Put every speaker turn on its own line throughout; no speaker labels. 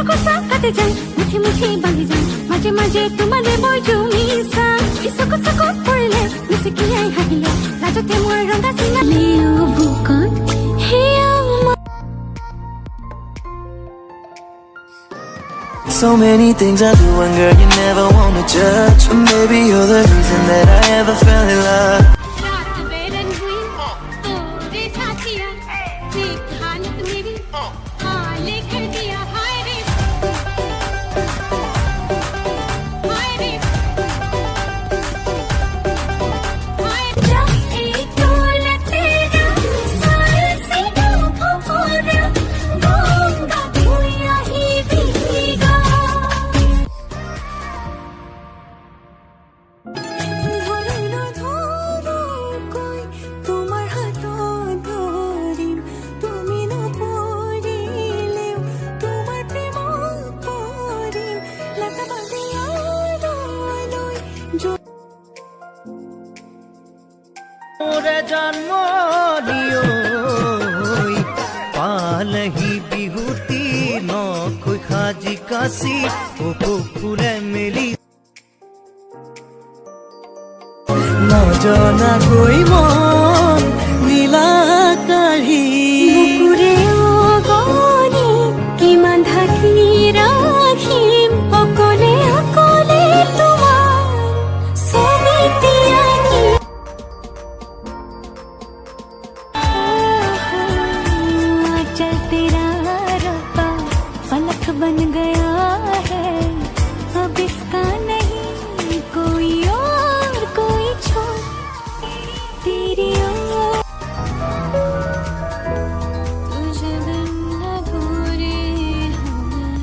কষা কাটে যায় মুঠি মুঠি বান্ধি যায় মাজে মাজে তোমাৰে মই জুমিছা ইচকু চকু পৰিলে মিচিকিয়াই হাঁহিলে লাজতে মই ৰঙা চিঙালি বুকত
So many things I do and girl you never wanna judge. Maybe you're the reason that I ever fell in love.
मोरे जन्म दियो पालही बिहुती नखै खाजी काशी फुले मेली नजना गई मन नीला काढ़ी
বুকুৰে অগনি কিমান ঢাকি ৰাখিম অকলে অকলে তোমাৰ ছবি তিয়ানি चल तेरा रब्बा पलक बन गया है अब इसका नहीं कोई और कोई छोड़ तेरी ओर तुझे बिन अधूरे हूँ मैं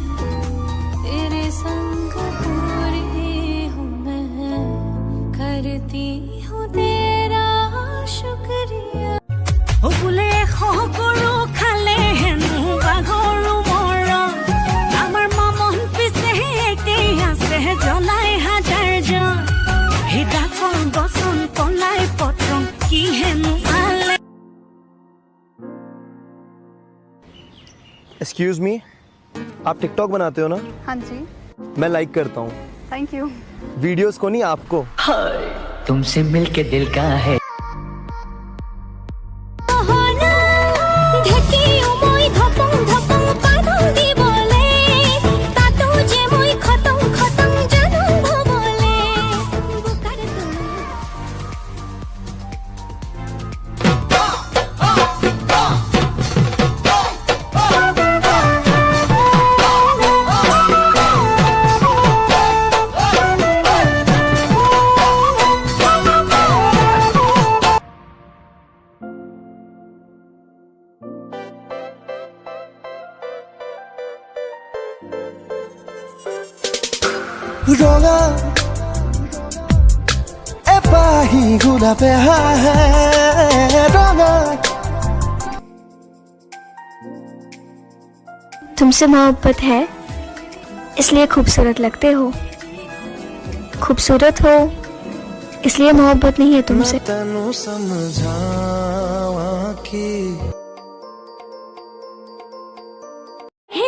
तेरे संग पूरी हूँ मैं करती हूँ तेरा शुक्रिया ओ बुले खो खाले हेनु बाघरू मरम आमार ममन पिछे एके आछे जलाई हाजार जन हिडाकर बसन पलाई पत्रम की हेनु आले
एक्सक्यूज मी, आप टिकटॉक बनाते हो ना?
हाँ जी।
मैं लाइक करता हूँ।
Thank you.
वीडियोस को नहीं, आपको।
हाय तुमसे मिलके दिल का है
रंगा एपाही गुलाबे रंगा
तुमसे मोहब्बत है इसलिए खूबसूरत लगते हो, खूबसूरत हो इसलिए मोहब्बत नहीं है तुमसे।
तनु समझावा की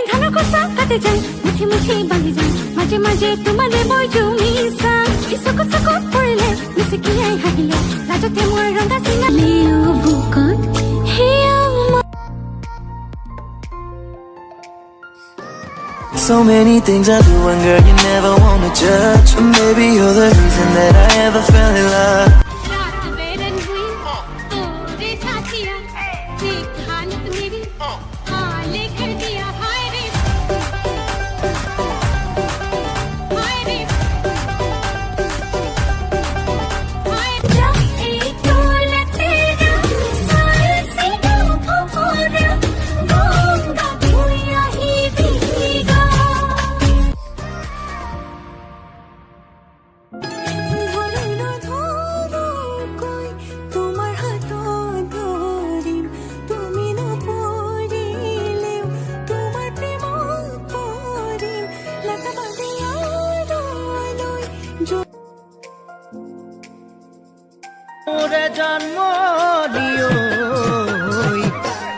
ধান কষা কাটে যায় মুঠি মুঠি বান্ধি যায় মাজে মাজে তোমাৰে মই জুমিছা ইচকু চকু পৰিলে মিচিকিয়াই হাঁহিলে লাজতে মই ৰঙা চিঙালি বুকত
So many things I do and girl you never wanna judge. Maybe you're the reason that I ever fell in love.
मोरे जन्म दियो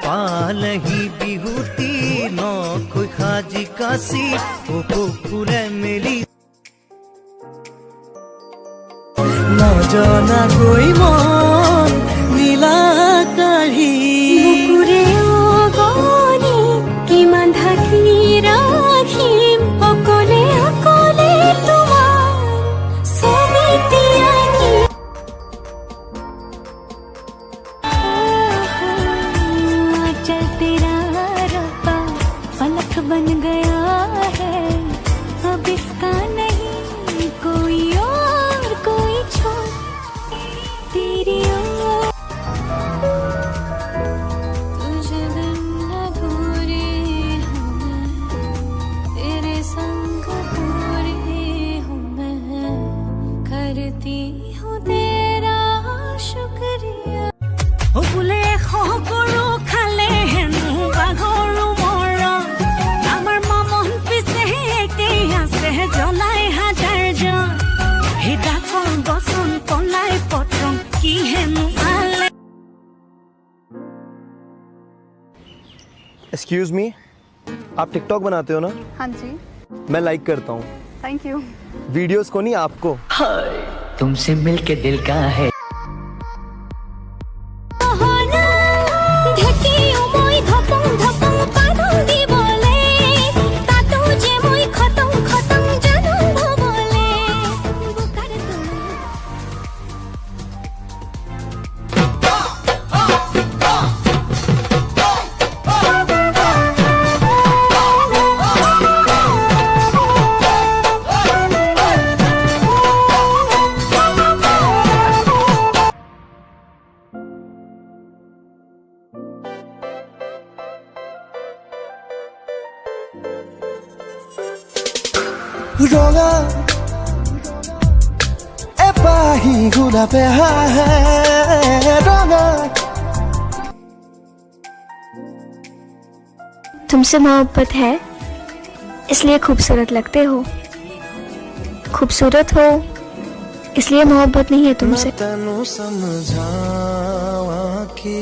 पालही बिहुती नखै खाजी कासी ओ पूरे मेली নজনা গৈ মন নীলা কাঢ়ি
বুকুৰে অগনি কিমান ঢাকি ৰাখিম অকলে অকলে তোমাৰ ছবিটি আঁকি चल तेरा रब्बा पलक बन गया है अब इसका नहीं कोई और कोई छोड़ तेरी ओर तुझे बिन अधूरे हूँ मैं तेरे संग पूरी हूँ मैं करती हूँ तेरा शुक्रिया ओ बुले खबरो खाले हेनु बाघरो मरम आमार ममन पिছে একেই আছে জ্বলাই হাজাৰ জন হিদাকৰ বচন কলাই পত্ৰম কি হেनु আলে
एक्सक्यूज मी, आप टिकटॉक बनाते हो ना?
हाँ जी,
मैं लाइक करता हूँ
थैंक यू।
वीडियोस को नहीं, आपको।
तुमसे मिलके दिल का है
হনা ঢেকি মই ধপং ধপং পাদং দিবলে তাতো যে মই খতম খতম জানো ভবলে বুকার
ৰঙা এপাহি গোলাপে হাহে ৰঙা
तुमसे मोहब्बत है इसलिए खूबसूरत लगते हो, खूबसूरत हो इसलिए मोहब्बत नहीं है तुमसे।
ਤੈਨੂੰ ਸਮਝਾਵਾਂ ਕਿ